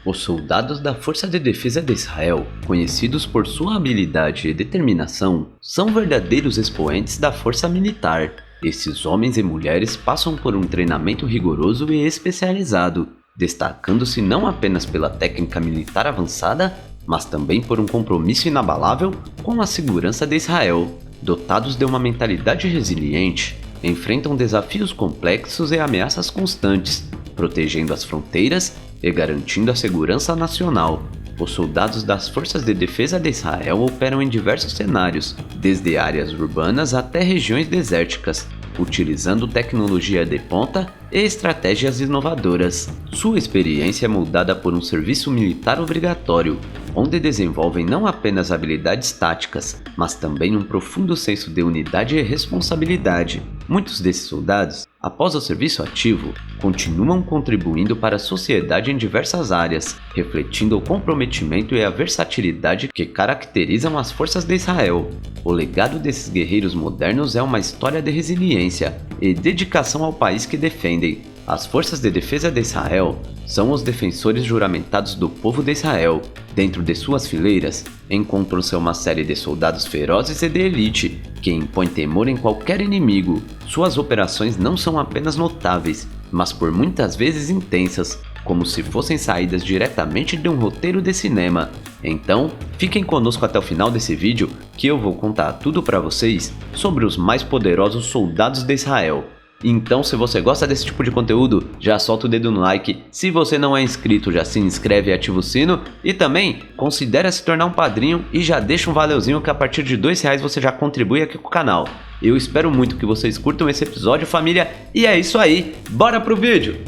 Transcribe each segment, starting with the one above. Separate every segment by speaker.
Speaker 1: Os soldados da Força de Defesa de Israel, conhecidos por sua habilidade e determinação, são verdadeiros expoentes da força militar. Esses homens e mulheres passam por um treinamento rigoroso e especializado, destacando-se não apenas pela técnica militar avançada, mas também por um compromisso inabalável com a segurança de Israel. Dotados de uma mentalidade resiliente, enfrentam desafios complexos e ameaças constantes, protegendo as fronteiras e garantindo a segurança nacional. Os soldados das Forças de Defesa de Israel operam em diversos cenários, desde áreas urbanas até regiões desérticas, utilizando tecnologia de ponta e estratégias inovadoras. Sua experiência é moldada por um serviço militar obrigatório, onde desenvolvem não apenas habilidades táticas, mas também um profundo senso de unidade e responsabilidade. Muitos desses soldados, após o serviço ativo, continuam contribuindo para a sociedade em diversas áreas, refletindo o comprometimento e a versatilidade que caracterizam as forças de Israel. O legado desses guerreiros modernos é uma história de resiliência e dedicação ao país que defendem. As Forças de Defesa de Israel são os defensores juramentados do povo de Israel. Dentro de suas fileiras, encontram-se uma série de soldados ferozes e de elite, que impõem temor em qualquer inimigo. Suas operações não são apenas notáveis, mas por muitas vezes intensas, como se fossem saídas diretamente de um roteiro de cinema. Então, fiquem conosco até o final desse vídeo, que eu vou contar tudo para vocês sobre os mais poderosos soldados de Israel. Então, se você gosta desse tipo de conteúdo, já solta o dedo no like. Se você não é inscrito, já se inscreve e ativa o sino. E também, considere se tornar um padrinho e já deixa um valeuzinho que a partir de R$2 você já contribui aqui com o canal. Eu espero muito que vocês curtam esse episódio, família. E é isso aí, bora pro vídeo!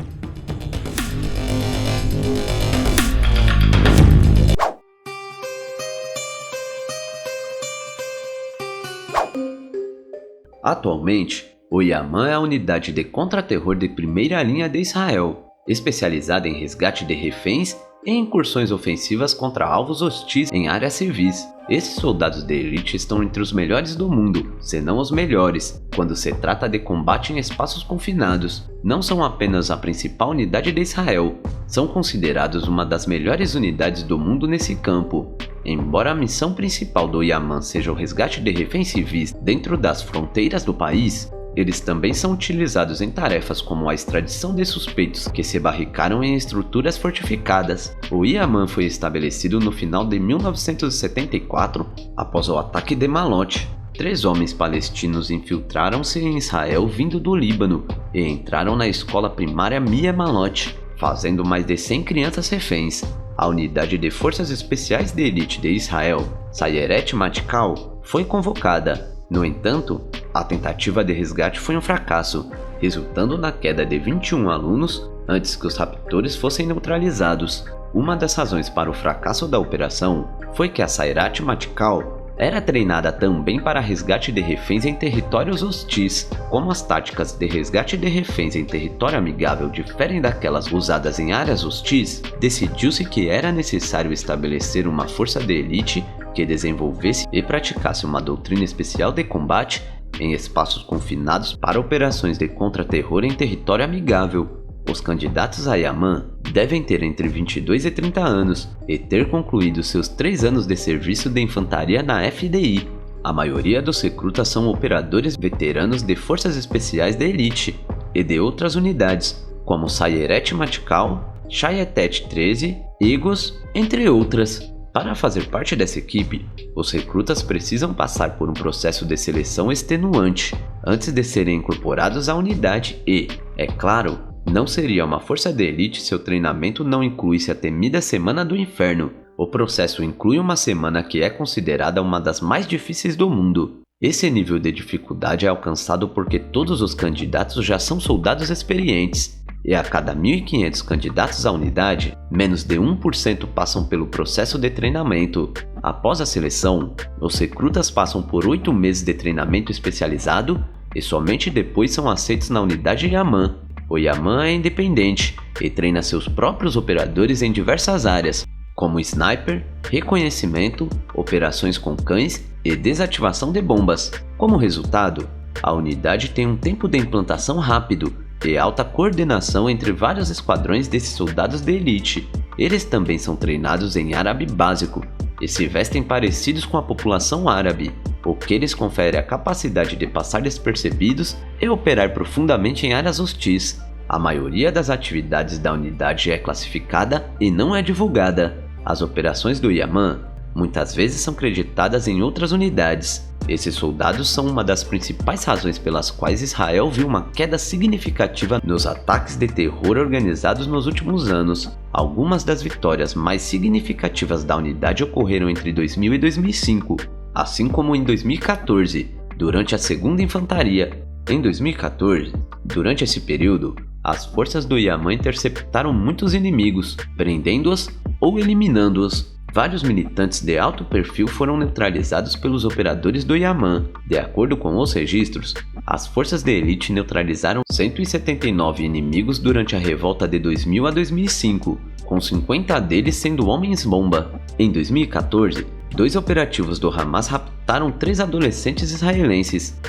Speaker 1: Atualmente, o Yaman é a unidade de contra-terror de primeira linha de Israel, especializada em resgate de reféns e incursões ofensivas contra alvos hostis em áreas civis. Esses soldados de elite estão entre os melhores do mundo, se não os melhores, quando se trata de combate em espaços confinados. Não são apenas a principal unidade de Israel, são considerados uma das melhores unidades do mundo nesse campo. Embora a missão principal do Yaman seja o resgate de reféns civis dentro das fronteiras do país, eles também são utilizados em tarefas como a extradição de suspeitos que se barricaram em estruturas fortificadas. O Yaman foi estabelecido no final de 1974, após o ataque de Malot. 3 homens palestinos infiltraram-se em Israel vindo do Líbano e entraram na escola primária Mia Malot, fazendo mais de 100 crianças reféns. A unidade de Forças Especiais de Elite de Israel, Sayeret Matkal, foi convocada. No entanto, a tentativa de resgate foi um fracasso, resultando na queda de 21 alunos antes que os raptores fossem neutralizados. Uma das razões para o fracasso da operação foi que a Sayeret Matkal era treinada também para resgate de reféns em territórios hostis. Como as táticas de resgate de reféns em território amigável diferem daquelas usadas em áreas hostis, decidiu-se que era necessário estabelecer uma força de elite que desenvolvesse e praticasse uma doutrina especial de combate em espaços confinados para operações de contra-terror em território amigável. Os candidatos a Yaman devem ter entre 22 e 30 anos e ter concluído seus 3 anos de serviço de infantaria na FDI. A maioria dos recrutas são operadores veteranos de forças especiais de elite e de outras unidades, como Sayeret Matkal, Shayetet 13, Egos, entre outras. Para fazer parte dessa equipe, os recrutas precisam passar por um processo de seleção extenuante antes de serem incorporados à unidade e, é claro, não seria uma força de elite se o treinamento não incluísse a temida Semana do Inferno. O processo inclui uma semana que é considerada uma das mais difíceis do mundo. Esse nível de dificuldade é alcançado porque todos os candidatos já são soldados experientes, e a cada 1.500 candidatos à unidade, menos de 1% passam pelo processo de treinamento. Após a seleção, os recrutas passam por 8 meses de treinamento especializado e somente depois são aceitos na unidade Yaman. O Yaman é independente e treina seus próprios operadores em diversas áreas, como sniper, reconhecimento, operações com cães e desativação de bombas. Como resultado, a unidade tem um tempo de implantação rápido e alta coordenação entre vários esquadrões desses soldados de elite. Eles também são treinados em árabe básico e se vestem parecidos com a população árabe, o que lhes confere a capacidade de passar despercebidos e operar profundamente em áreas hostis. A maioria das atividades da unidade é classificada e não é divulgada. As operações do Yaman muitas vezes são creditadas em outras unidades. Esses soldados são uma das principais razões pelas quais Israel viu uma queda significativa nos ataques de terror organizados nos últimos anos. Algumas das vitórias mais significativas da unidade ocorreram entre 2000 e 2005, assim como em 2014, durante a 2ª Infantaria. Em 2014, durante esse período, as forças do Yaman interceptaram muitos inimigos, prendendo-os ou eliminando-os. Vários militantes de alto perfil foram neutralizados pelos operadores do Yaman. De acordo com os registros, as forças de elite neutralizaram 179 inimigos durante a revolta de 2000 a 2005, com 50 deles sendo homens-bomba. Em 2014, 2 operativos do Hamas raptaram 3 adolescentes israelenses.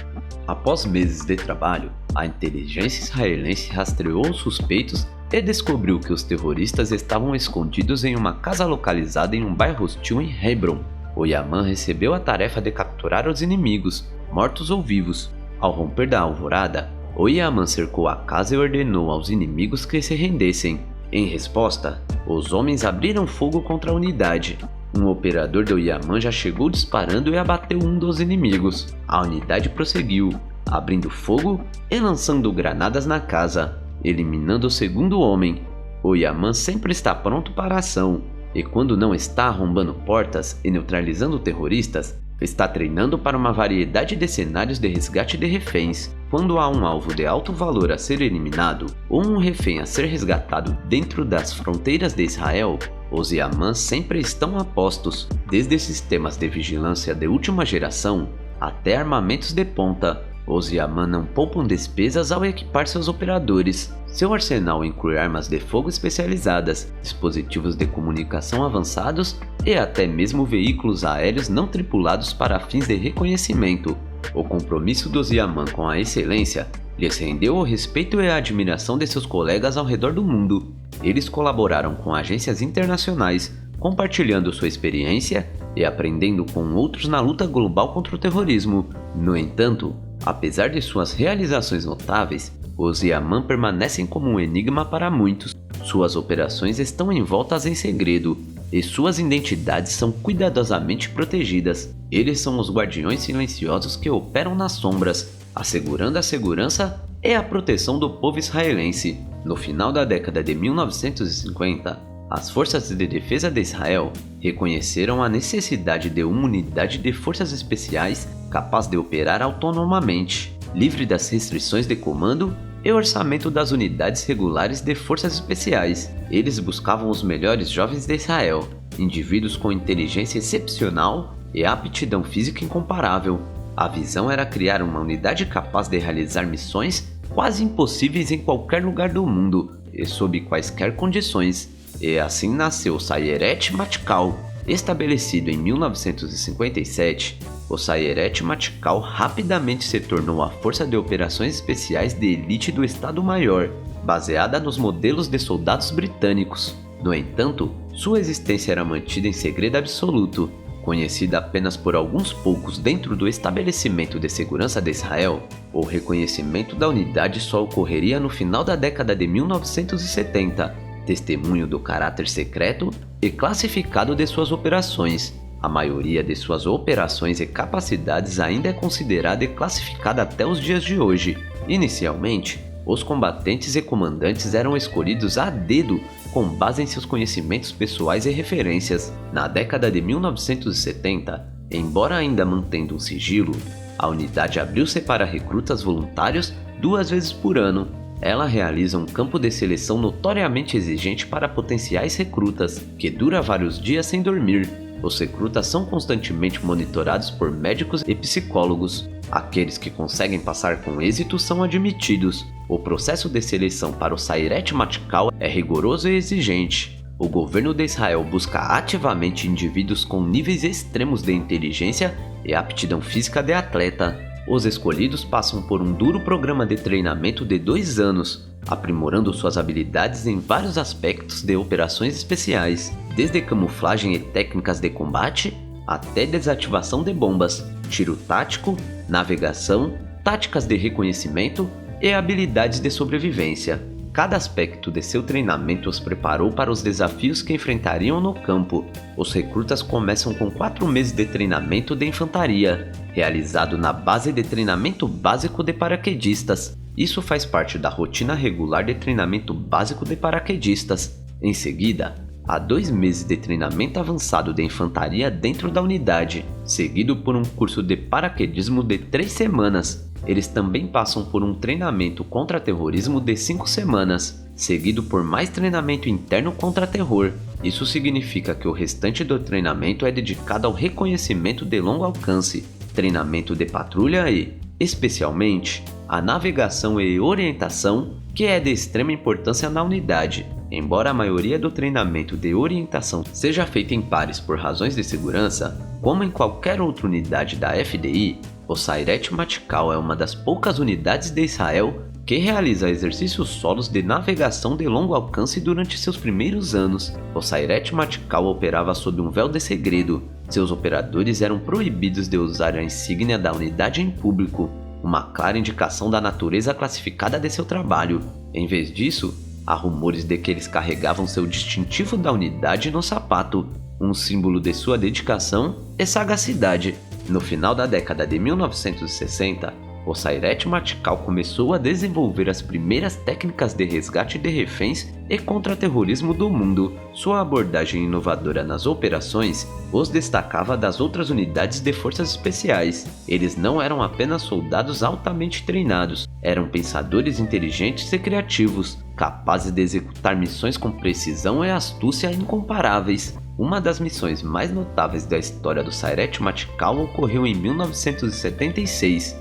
Speaker 1: Após meses de trabalho, a inteligência israelense rastreou os suspeitos e descobriu que os terroristas estavam escondidos em uma casa localizada em um bairro hostil em Hebron. O Yaman recebeu a tarefa de capturar os inimigos, mortos ou vivos. Ao romper da alvorada, o Yaman cercou a casa e ordenou aos inimigos que se rendessem. Em resposta, os homens abriram fogo contra a unidade. Um operador do Yaman já chegou disparando e abateu um dos inimigos. A unidade prosseguiu, abrindo fogo e lançando granadas na casa, eliminando o segundo homem. O Yaman sempre está pronto para a ação, e quando não está arrombando portas e neutralizando terroristas, está treinando para uma variedade de cenários de resgate de reféns. Quando há um alvo de alto valor a ser eliminado, ou um refém a ser resgatado dentro das fronteiras de Israel, os Yaman sempre estão a postos, desde sistemas de vigilância de última geração até armamentos de ponta. Os Yaman não poupam despesas ao equipar seus operadores. Seu arsenal inclui armas de fogo especializadas, dispositivos de comunicação avançados e até mesmo veículos aéreos não tripulados para fins de reconhecimento. O compromisso dos Yaman com a excelência lhes rendeu o respeito e a admiração de seus colegas ao redor do mundo. Eles colaboraram com agências internacionais, compartilhando sua experiência e aprendendo com outros na luta global contra o terrorismo. No entanto, apesar de suas realizações notáveis, os Yaman permanecem como um enigma para muitos. Suas operações estão envoltas em segredo e suas identidades são cuidadosamente protegidas. Eles são os guardiões silenciosos que operam nas sombras, assegurando a segurança e a proteção do povo israelense. No final da década de 1950, as forças de defesa de Israel reconheceram a necessidade de uma unidade de forças especiais capaz de operar autonomamente, livre das restrições de comando e orçamento das unidades regulares de forças especiais. Eles buscavam os melhores jovens de Israel, indivíduos com inteligência excepcional e aptidão física incomparável. A visão era criar uma unidade capaz de realizar missões quase impossíveis em qualquer lugar do mundo e sob quaisquer condições. E assim nasceu o Sayeret Matkal. Estabelecido em 1957, o Sayeret Matkal rapidamente se tornou a força de operações especiais de elite do Estado-Maior, baseada nos modelos de soldados britânicos. No entanto, sua existência era mantida em segredo absoluto. Conhecida apenas por alguns poucos dentro do estabelecimento de segurança de Israel, o reconhecimento da unidade só ocorreria no final da década de 1970, testemunho do caráter secreto e classificado de suas operações. A maioria de suas operações e capacidades ainda é considerada e classificada até os dias de hoje. Inicialmente, os combatentes e comandantes eram escolhidos a dedo com base em seus conhecimentos pessoais e referências. Na década de 1970, embora ainda mantendo um sigilo, a unidade abriu-se para recrutas voluntários 2 vezes por ano. Ela realiza um campo de seleção notoriamente exigente para potenciais recrutas, que dura vários dias sem dormir. Os recrutas são constantemente monitorados por médicos e psicólogos. Aqueles que conseguem passar com êxito são admitidos. O processo de seleção para o Sayeret Matkal é rigoroso e exigente. O governo de Israel busca ativamente indivíduos com níveis extremos de inteligência e aptidão física de atleta. Os escolhidos passam por um duro programa de treinamento de 2 anos, aprimorando suas habilidades em vários aspectos de operações especiais, desde camuflagem e técnicas de combate, até desativação de bombas, tiro tático, navegação, táticas de reconhecimento e habilidades de sobrevivência. Cada aspecto de seu treinamento os preparou para os desafios que enfrentariam no campo. Os recrutas começam com 4 meses de treinamento de infantaria, realizado na base de treinamento básico de paraquedistas. Isso faz parte da rotina regular de treinamento básico de paraquedistas. Em seguida, há 2 meses de treinamento avançado de infantaria dentro da unidade, seguido por um curso de paraquedismo de 3 semanas. Eles também passam por um treinamento contra terrorismo de 5 semanas, seguido por mais treinamento interno contra terror. Isso significa que o restante do treinamento é dedicado ao reconhecimento de longo alcance, treinamento de patrulha e, especialmente, a navegação e orientação, que é de extrema importância na unidade. Embora a maioria do treinamento de orientação seja feita em pares por razões de segurança, como em qualquer outra unidade da FDI, o Sayeret Matkal é uma das poucas unidades de Israel que realiza exercícios solos de navegação de longo alcance durante seus primeiros anos. O Sayeret Matkal operava sob um véu de segredo. Seus operadores eram proibidos de usar a insígnia da unidade em público, uma clara indicação da natureza classificada de seu trabalho. Em vez disso, há rumores de que eles carregavam seu distintivo da unidade no sapato, um símbolo de sua dedicação e sagacidade. No final da década de 1960, o Sayeret Matkal começou a desenvolver as primeiras técnicas de resgate de reféns e contra-terrorismo do mundo. Sua abordagem inovadora nas operações os destacava das outras unidades de forças especiais. Eles não eram apenas soldados altamente treinados, eram pensadores inteligentes e criativos, capazes de executar missões com precisão e astúcia incomparáveis. Uma das missões mais notáveis da história do Sayeret Matkal ocorreu em 1976.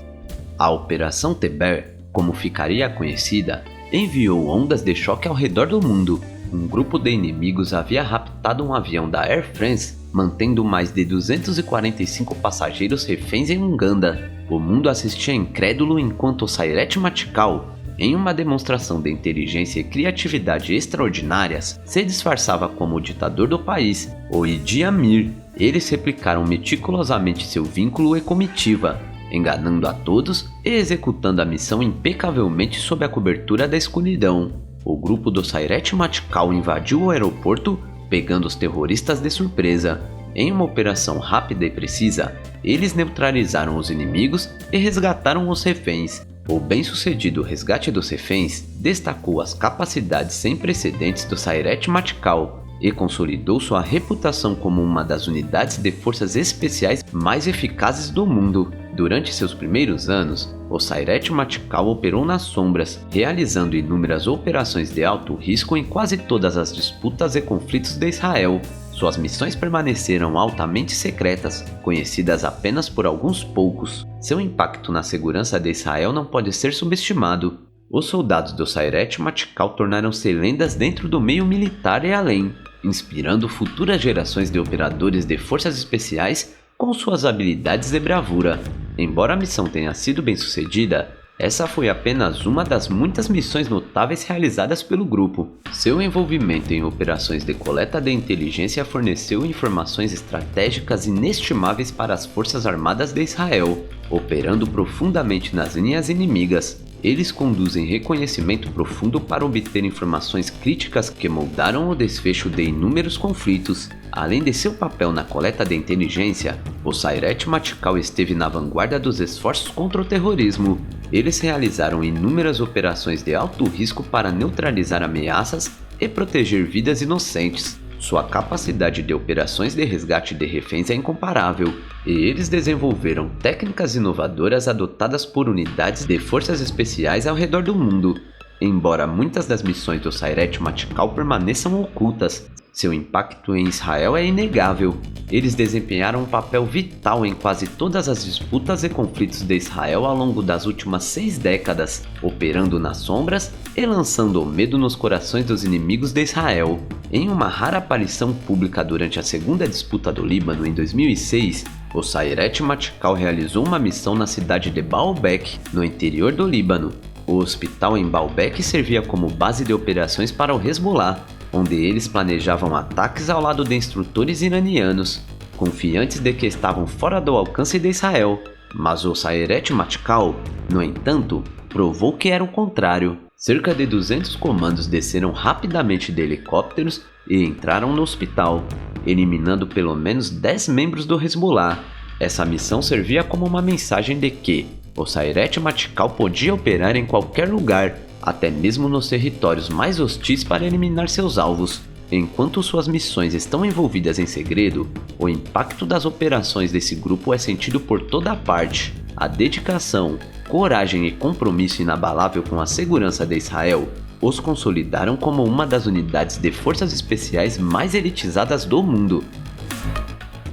Speaker 1: A Operação Teber, como ficaria conhecida, enviou ondas de choque ao redor do mundo. Um grupo de inimigos havia raptado um avião da Air France, mantendo mais de 245 passageiros reféns em Uganda. O mundo assistia incrédulo enquanto o Sayeret Matkal, em uma demonstração de inteligência e criatividade extraordinárias, se disfarçava como o ditador do país, o Idi Amin. Eles replicaram meticulosamente seu vínculo e comitiva, enganando a todos e executando a missão impecavelmente sob a cobertura da escuridão. O grupo do Sayeret Matkal invadiu o aeroporto, pegando os terroristas de surpresa. Em uma operação rápida e precisa, eles neutralizaram os inimigos e resgataram os reféns. O bem-sucedido resgate dos reféns destacou as capacidades sem precedentes do Sayeret Matkal e consolidou sua reputação como uma das unidades de forças especiais mais eficazes do mundo. Durante seus primeiros anos, o Sayeret Matkal operou nas sombras, realizando inúmeras operações de alto risco em quase todas as disputas e conflitos de Israel. Suas missões permaneceram altamente secretas, conhecidas apenas por alguns poucos. Seu impacto na segurança de Israel não pode ser subestimado. Os soldados do Sayeret Matkal tornaram-se lendas dentro do meio militar e além, inspirando futuras gerações de operadores de forças especiais com suas habilidades de bravura. Embora a missão tenha sido bem sucedida, essa foi apenas uma das muitas missões notáveis realizadas pelo grupo. Seu envolvimento em operações de coleta de inteligência forneceu informações estratégicas inestimáveis para as Forças Armadas de Israel, operando profundamente nas linhas inimigas. Eles conduzem reconhecimento profundo para obter informações críticas que moldaram o desfecho de inúmeros conflitos. Além de seu papel na coleta de inteligência, o Sayeret Matkal esteve na vanguarda dos esforços contra o terrorismo. Eles realizaram inúmeras operações de alto risco para neutralizar ameaças e proteger vidas inocentes. Sua capacidade de operações de resgate de reféns é incomparável, e eles desenvolveram técnicas inovadoras adotadas por unidades de forças especiais ao redor do mundo. Embora muitas das missões do Sayeret Matkal permaneçam ocultas, seu impacto em Israel é inegável. Eles desempenharam um papel vital em quase todas as disputas e conflitos de Israel ao longo das últimas 6 décadas, operando nas sombras e lançando o medo nos corações dos inimigos de Israel. Em uma rara aparição pública durante a segunda disputa do Líbano em 2006, o Sayeret Matkal realizou uma missão na cidade de Baalbek, no interior do Líbano. O hospital em Baalbek servia como base de operações para o Hezbollah, onde eles planejavam ataques ao lado de instrutores iranianos, confiantes de que estavam fora do alcance de Israel. Mas o Sayeret Matkal, no entanto, provou que era o contrário. Cerca de 200 comandos desceram rapidamente de helicópteros e entraram no hospital, eliminando pelo menos 10 membros do Hezbollah. Essa missão servia como uma mensagem de que o Sayeret Matkal podia operar em qualquer lugar, até mesmo nos territórios mais hostis, para eliminar seus alvos. Enquanto suas missões estão envolvidas em segredo, o impacto das operações desse grupo é sentido por toda parte. A dedicação, coragem e compromisso inabalável com a segurança de Israel os consolidaram como uma das unidades de forças especiais mais elitizadas do mundo.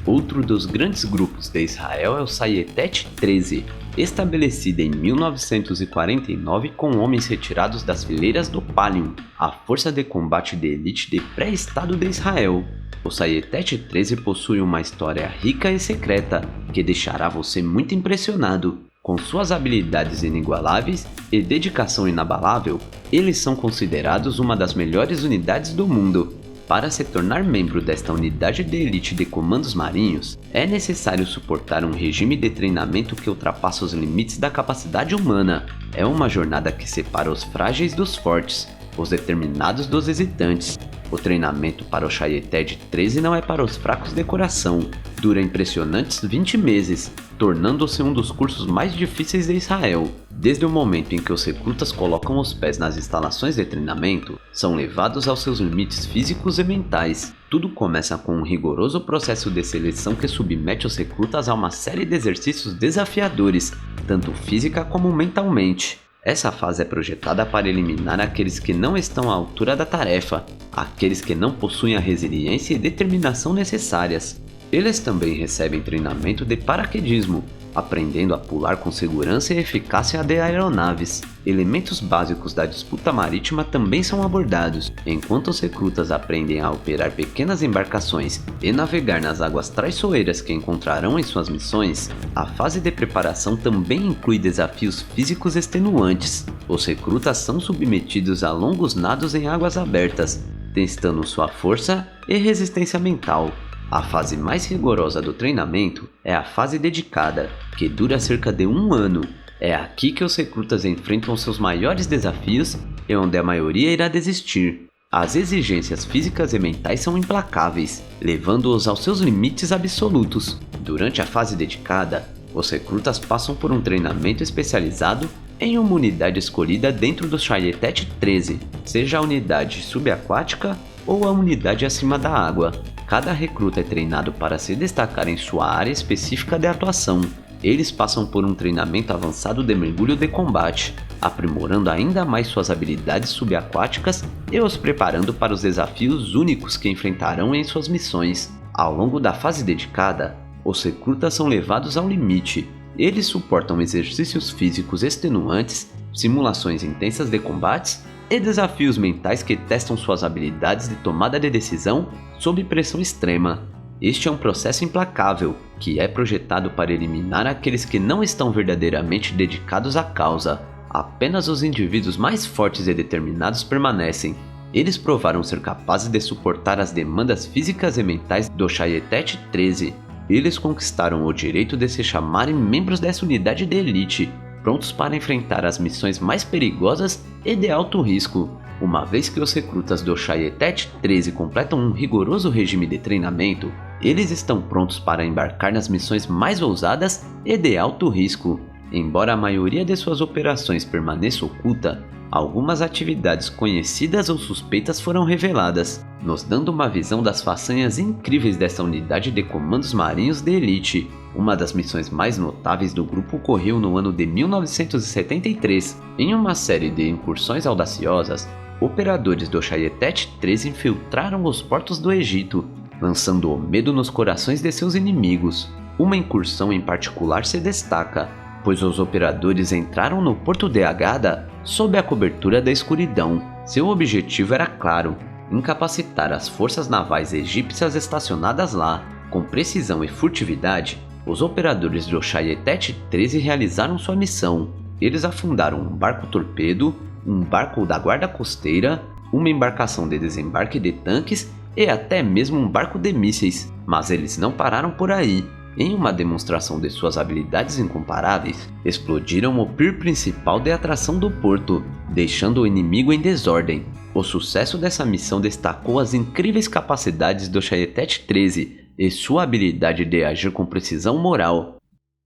Speaker 1: Outro dos grandes grupos de Israel é o Sayetet 13, estabelecido em 1949 com homens retirados das fileiras do Pallium, a força de combate de elite de pré-Estado de Israel. O Sayetet 13 possui uma história rica e secreta, que deixará você muito impressionado. Com suas habilidades inigualáveis e dedicação inabalável, eles são considerados uma das melhores unidades do mundo. Para se tornar membro desta unidade de elite de comandos marinhos, é necessário suportar um regime de treinamento que ultrapassa os limites da capacidade humana. É uma jornada que separa os frágeis dos fortes, os determinados dos hesitantes. O treinamento para o Sayetet 13 não é para os fracos de coração. Dura impressionantes 20 meses, tornando-se um dos cursos mais difíceis de Israel. Desde o momento em que os recrutas colocam os pés nas instalações de treinamento, são levados aos seus limites físicos e mentais. Tudo começa com um rigoroso processo de seleção que submete os recrutas a uma série de exercícios desafiadores, tanto física como mentalmente. Essa fase é projetada para eliminar aqueles que não estão à altura da tarefa, aqueles que não possuem a resiliência e determinação necessárias. Eles também recebem treinamento de paraquedismo, aprendendo a pular com segurança e eficácia de aeronaves. Elementos básicos da disputa marítima também são abordados. Enquanto os recrutas aprendem a operar pequenas embarcações e navegar nas águas traiçoeiras que encontrarão em suas missões, a fase de preparação também inclui desafios físicos extenuantes. Os recrutas são submetidos a longos nados em águas abertas, testando sua força e resistência mental. A fase mais rigorosa do treinamento é a fase dedicada, que dura cerca de 1 ano. É aqui que os recrutas enfrentam seus maiores desafios e onde a maioria irá desistir. As exigências físicas e mentais são implacáveis, levando-os aos seus limites absolutos. Durante a fase dedicada, os recrutas passam por um treinamento especializado em uma unidade escolhida dentro do Sayetet 13, seja a unidade subaquática ou a unidade acima da água. Cada recruta é treinado para se destacar em sua área específica de atuação. Eles passam por um treinamento avançado de mergulho de combate, aprimorando ainda mais suas habilidades subaquáticas e os preparando para os desafios únicos que enfrentarão em suas missões. Ao longo da fase dedicada, os recrutas são levados ao limite. Eles suportam exercícios físicos extenuantes, simulações intensas de combates e desafios mentais que testam suas habilidades de tomada de decisão sob pressão extrema. Este é um processo implacável, que é projetado para eliminar aqueles que não estão verdadeiramente dedicados à causa. Apenas os indivíduos mais fortes e determinados permanecem. Eles provaram ser capazes de suportar as demandas físicas e mentais do Sayetet 13. Eles conquistaram o direito de se chamarem membros dessa unidade de elite, prontos para enfrentar as missões mais perigosas e de alto risco. Uma vez que os recrutas do Sayetet 13 completam um rigoroso regime de treinamento, eles estão prontos para embarcar nas missões mais ousadas e de alto risco. Embora a maioria de suas operações permaneça oculta, algumas atividades conhecidas ou suspeitas foram reveladas, nos dando uma visão das façanhas incríveis dessa unidade de comandos marinhos de elite. Uma das missões mais notáveis do grupo ocorreu no ano de 1973. Em uma série de incursões audaciosas, operadores do Sayetet 13 infiltraram os portos do Egito, lançando o medo nos corações de seus inimigos. Uma incursão em particular se destaca, pois os operadores entraram no porto de Agada sob a cobertura da escuridão. Seu objetivo era claro: incapacitar as forças navais egípcias estacionadas lá. Com precisão e furtividade, Os operadores do Shayetet 13 realizaram sua missão. Eles afundaram um barco-torpedo, um barco da guarda costeira, uma embarcação de desembarque de tanques e até mesmo um barco de mísseis. Mas eles não pararam por aí. Em uma demonstração de suas habilidades incomparáveis, explodiram o pier principal de atração do porto, deixando o inimigo em desordem. O sucesso dessa missão destacou as incríveis capacidades do Shayetet 13 e sua habilidade de agir com precisão moral.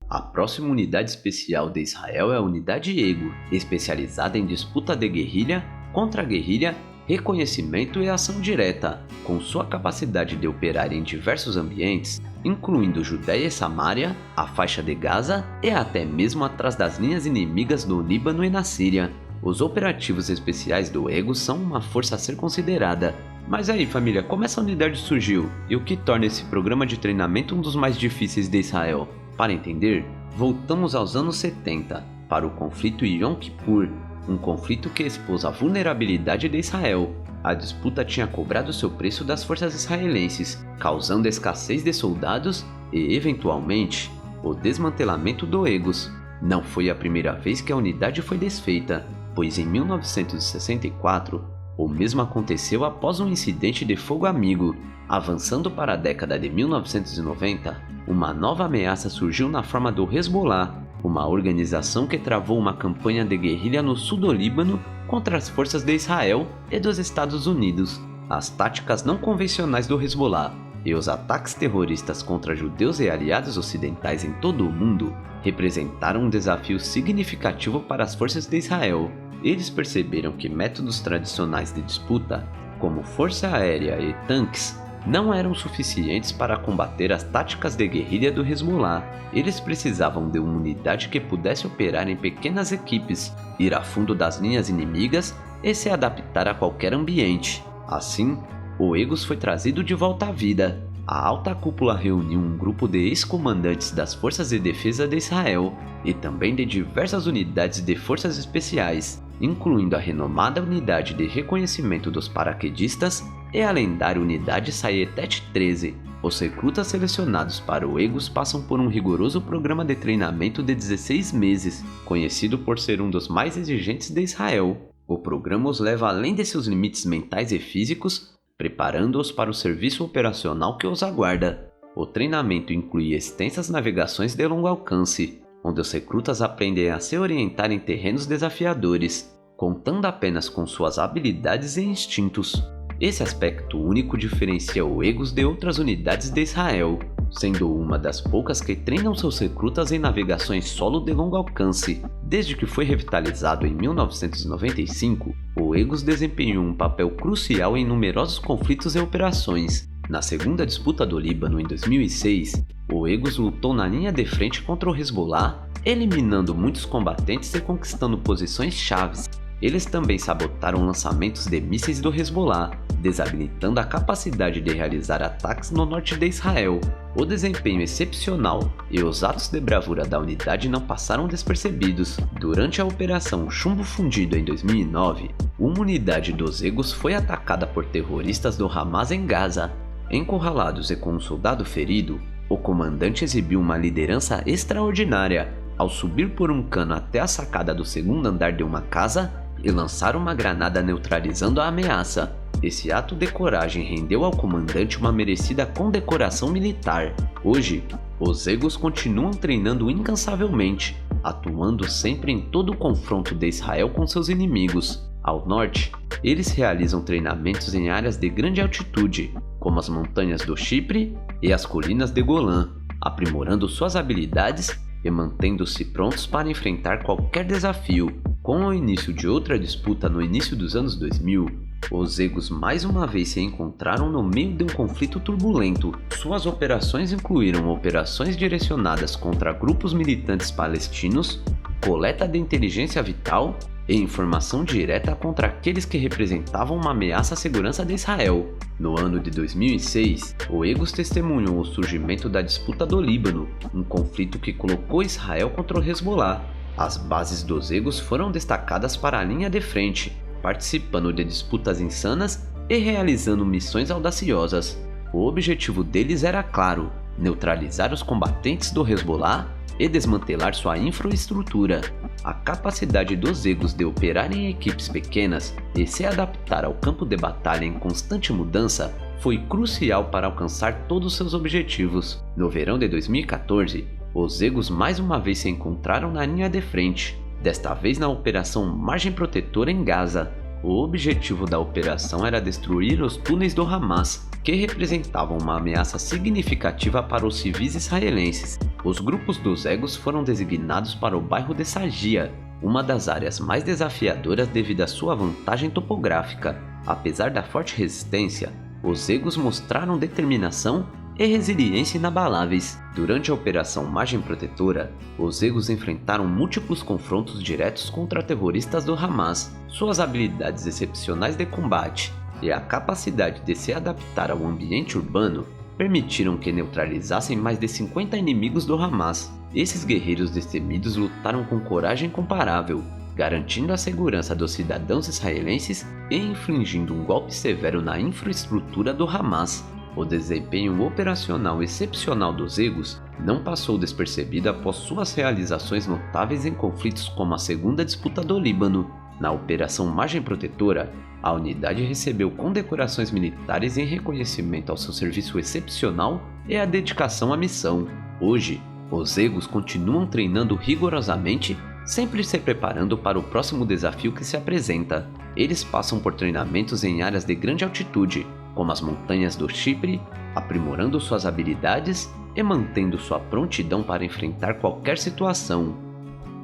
Speaker 1: A próxima unidade especial de Israel é a Unidade Ego, especializada em disputa de guerrilha, contra-guerrilha, reconhecimento e ação direta. Com sua capacidade de operar em diversos ambientes, incluindo Judéia e Samária, a faixa de Gaza e até mesmo atrás das linhas inimigas no Líbano e na Síria. Os operativos especiais do Ego são uma força a ser considerada. Mas aí, família, como essa unidade surgiu e o que torna esse programa de treinamento um dos mais difíceis de Israel? Para entender, voltamos aos anos 70, para o conflito Yom Kippur, um conflito que expôs a vulnerabilidade de Israel. A disputa tinha cobrado seu preço das forças israelenses, causando escassez de soldados e, eventualmente, o desmantelamento do Egos. Não foi a primeira vez que a unidade foi desfeita, pois em 1964, o mesmo aconteceu após um incidente de fogo amigo. Avançando para a década de 1990, uma nova ameaça surgiu na forma do Hezbollah, uma organização que travou uma campanha de guerrilha no sul do Líbano contra as forças de Israel e dos Estados Unidos. As táticas não convencionais do Hezbollah e os ataques terroristas contra judeus e aliados ocidentais em todo o mundo representaram um desafio significativo para as forças de Israel. Eles perceberam que métodos tradicionais de disputa, como força aérea e tanques, não eram suficientes para combater as táticas de guerrilha do Hezbollah. Eles precisavam de uma unidade que pudesse operar em pequenas equipes, ir a fundo das linhas inimigas e se adaptar a qualquer ambiente. Assim, o Egos foi trazido de volta à vida. A alta cúpula reuniu um grupo de ex-comandantes das Forças de Defesa de Israel e também de diversas unidades de forças especiais, incluindo a renomada Unidade de Reconhecimento dos Paraquedistas e a lendária Unidade Shayetet 13. Os recrutas selecionados para o Egos passam por um rigoroso programa de treinamento de 16 meses, conhecido por ser um dos mais exigentes de Israel. O programa os leva além de seus limites mentais e físicos, preparando-os para o serviço operacional que os aguarda. O treinamento inclui extensas navegações de longo alcance, onde os recrutas aprendem a se orientar em terrenos desafiadores, contando apenas com suas habilidades e instintos. Esse aspecto único diferencia o Egos de outras unidades de Israel, sendo uma das poucas que treinam seus recrutas em navegações solo de longo alcance. Desde que foi revitalizado em 1995, o Egos desempenhou um papel crucial em numerosos conflitos e operações. Na segunda disputa do Líbano em 2006, o Egos lutou na linha de frente contra o Hezbollah, eliminando muitos combatentes e conquistando posições chaves. Eles também sabotaram lançamentos de mísseis do Hezbollah, desabilitando a capacidade de realizar ataques no norte de Israel. O desempenho excepcional e os atos de bravura da unidade não passaram despercebidos. Durante a Operação Chumbo Fundido em 2009, uma unidade dos Egos foi atacada por terroristas do Hamas em Gaza. Encurralados e com um soldado ferido, o comandante exibiu uma liderança extraordinária ao subir por um cano até a sacada do segundo andar de uma casa e lançar uma granada neutralizando a ameaça. Esse ato de coragem rendeu ao comandante uma merecida condecoração militar. Hoje, os Egos continuam treinando incansavelmente, atuando sempre em todo o confronto de Israel com seus inimigos. Ao norte, eles realizam treinamentos em áreas de grande altitude, como as montanhas do Chipre e as colinas de Golã, aprimorando suas habilidades e mantendo-se prontos para enfrentar qualquer desafio. Com o início de outra disputa no início dos anos 2000, os Egos mais uma vez se encontraram no meio de um conflito turbulento. Suas operações incluíram operações direcionadas contra grupos militantes palestinos, coleta de inteligência vital e informação direta contra aqueles que representavam uma ameaça à segurança de Israel. No ano de 2006, o Egos testemunhou o surgimento da disputa do Líbano, um conflito que colocou Israel contra o Hezbollah. As bases dos Egos foram destacadas para a linha de frente, participando de disputas insanas e realizando missões audaciosas. O objetivo deles era claro: neutralizar os combatentes do Hezbollah e desmantelar sua infraestrutura. A capacidade dos Zegos de operar em equipes pequenas e se adaptar ao campo de batalha em constante mudança foi crucial para alcançar todos seus objetivos. No verão de 2014, os Zegos mais uma vez se encontraram na linha de frente, desta vez na Operação Margem Protetora em Gaza. O objetivo da operação era destruir os túneis do Hamas, que representavam uma ameaça significativa para os civis israelenses. Os grupos dos Zegos foram designados para o bairro de Sargia, uma das áreas mais desafiadoras devido à sua vantagem topográfica. Apesar da forte resistência, os Zegos mostraram determinação e resiliência inabaláveis. Durante a Operação Margem Protetora, os Zegos enfrentaram múltiplos confrontos diretos contra terroristas do Hamas. Suas habilidades excepcionais de combate e a capacidade de se adaptar ao ambiente urbano permitiram que neutralizassem mais de 50 inimigos do Hamas. Esses guerreiros destemidos lutaram com coragem incomparável, garantindo a segurança dos cidadãos israelenses e infligindo um golpe severo na infraestrutura do Hamas. O desempenho operacional excepcional dos Zegos não passou despercebido após suas realizações notáveis em conflitos como a Segunda Disputa do Líbano. Na Operação Margem Protetora, a unidade recebeu condecorações militares em reconhecimento ao seu serviço excepcional e à dedicação à missão. Hoje, os Zegos continuam treinando rigorosamente, sempre se preparando para o próximo desafio que se apresenta. Eles passam por treinamentos em áreas de grande altitude, como as montanhas do Chipre, aprimorando suas habilidades e mantendo sua prontidão para enfrentar qualquer situação.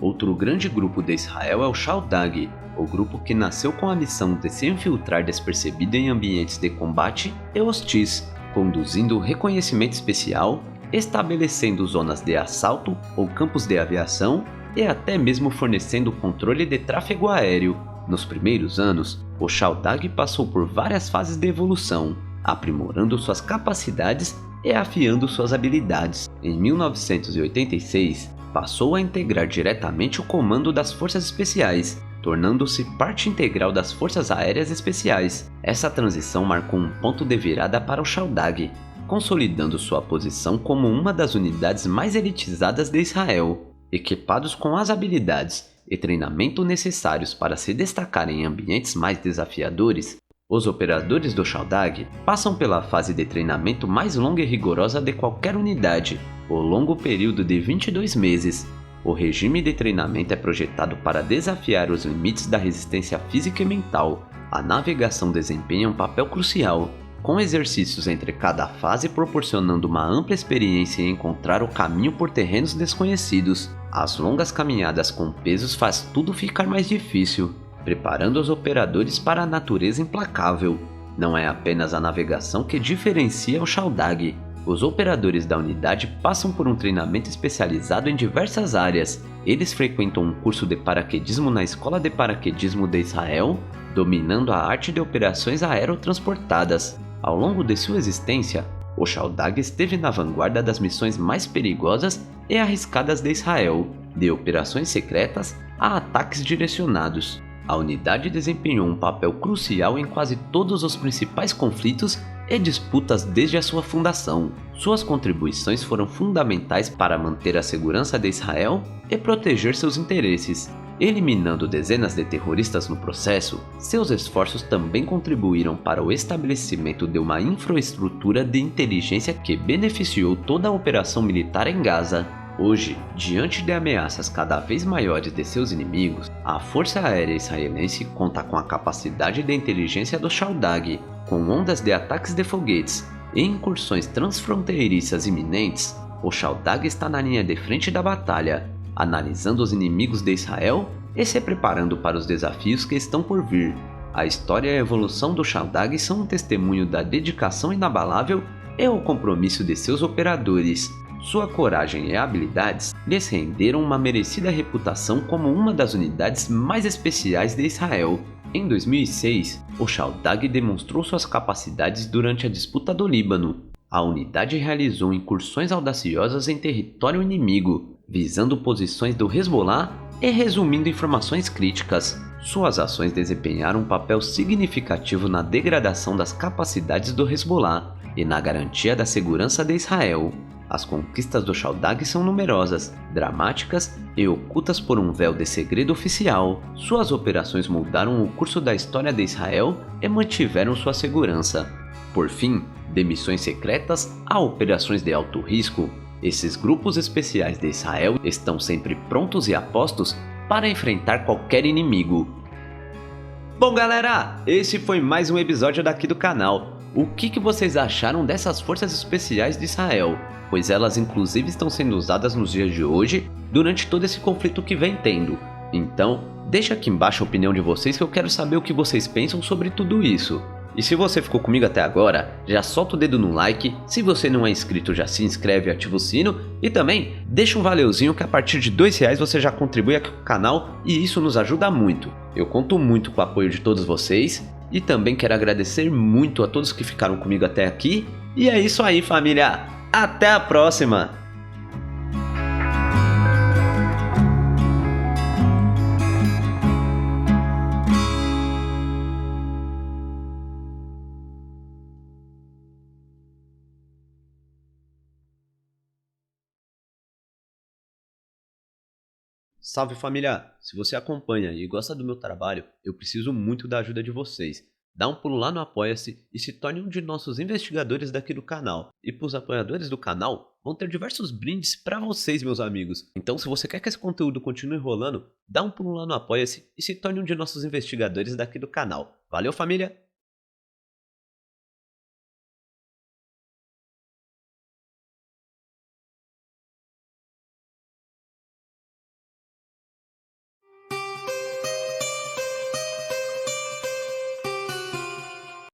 Speaker 1: Outro grande grupo de Israel é o Shaldag, o grupo que nasceu com a missão de se infiltrar despercebido em ambientes de combate e hostis, conduzindo reconhecimento especial, estabelecendo zonas de assalto ou campos de aviação e até mesmo fornecendo controle de tráfego aéreo. Nos primeiros anos, o Shaldag passou por várias fases de evolução, aprimorando suas capacidades e afiando suas habilidades. Em 1986, passou a integrar diretamente o comando das Forças Especiais, tornando-se parte integral das Forças Aéreas Especiais. Essa transição marcou um ponto de virada para o Shaldag, consolidando sua posição como uma das unidades mais elitizadas de Israel. Equipados com as habilidades e treinamento necessários para se destacar em ambientes mais desafiadores, os operadores do Shaldag passam pela fase de treinamento mais longa e rigorosa de qualquer unidade, o longo período de 22 meses. O regime de treinamento é projetado para desafiar os limites da resistência física e mental. A navegação desempenha um papel crucial, com exercícios entre cada fase proporcionando uma ampla experiência em encontrar o caminho por terrenos desconhecidos. As longas caminhadas com pesos faz tudo ficar mais difícil, preparando os operadores para a natureza implacável. Não é apenas a navegação que diferencia o Shaldag. Os operadores da unidade passam por um treinamento especializado em diversas áreas. Eles frequentam um curso de paraquedismo na Escola de Paraquedismo de Israel, dominando a arte de operações aerotransportadas. Ao longo de sua existência, o Shaldag esteve na vanguarda das missões mais perigosas e arriscadas de Israel, de operações secretas a ataques direcionados. A unidade desempenhou um papel crucial em quase todos os principais conflitos e disputas desde a sua fundação. Suas contribuições foram fundamentais para manter a segurança de Israel e proteger seus interesses. Eliminando dezenas de terroristas no processo, seus esforços também contribuíram para o estabelecimento de uma infraestrutura de inteligência que beneficiou toda a operação militar em Gaza. Hoje, diante de ameaças cada vez maiores de seus inimigos, a Força Aérea Israelense conta com a capacidade de inteligência do Shaldag, com ondas de ataques de foguetes e incursões transfronteiriças iminentes. O Shaldag está na linha de frente da batalha, analisando os inimigos de Israel e se preparando para os desafios que estão por vir. A história e a evolução do Shaldag são um testemunho da dedicação inabalável e o compromisso de seus operadores. Sua coragem e habilidades lhes renderam uma merecida reputação como uma das unidades mais especiais de Israel. Em 2006, o Shaldag demonstrou suas capacidades durante a disputa do Líbano. A unidade realizou incursões audaciosas em território inimigo, visando posições do Hezbollah e resumindo informações críticas. Suas ações desempenharam um papel significativo na degradação das capacidades do Hezbollah e na garantia da segurança de Israel. As conquistas do Shaldag são numerosas, dramáticas e ocultas por um véu de segredo oficial. Suas operações moldaram o curso da história de Israel e mantiveram sua segurança. Por fim, de missões secretas a operações de alto risco, esses grupos especiais de Israel estão sempre prontos e apostos para enfrentar qualquer inimigo. Bom galera, esse foi mais um episódio daqui do canal. O que vocês acharam dessas forças especiais de Israel? Pois elas inclusive estão sendo usadas nos dias de hoje durante todo esse conflito que vem tendo. Então, deixa aqui embaixo a opinião de vocês que eu quero saber o que vocês pensam sobre tudo isso. E se você ficou comigo até agora, já solta o dedo no like, se você não é inscrito já se inscreve e ativa o sino, e também deixa um valeuzinho que a partir de R$2 você já contribui aqui com o canal e isso nos ajuda muito. Eu conto muito com o apoio de todos vocês e também quero agradecer muito a todos que ficaram comigo até aqui. E é isso aí família, até a próxima! Salve família! Se você acompanha e gosta do meu trabalho, eu preciso muito da ajuda de vocês. Dá um pulo lá no Apoia-se e se torne um de nossos investigadores daqui do canal. E para os apoiadores do canal, vão ter diversos brindes para vocês, meus amigos. Então se você quer que esse conteúdo continue rolando, dá um pulo lá no Apoia-se e se torne um de nossos investigadores daqui do canal. Valeu família!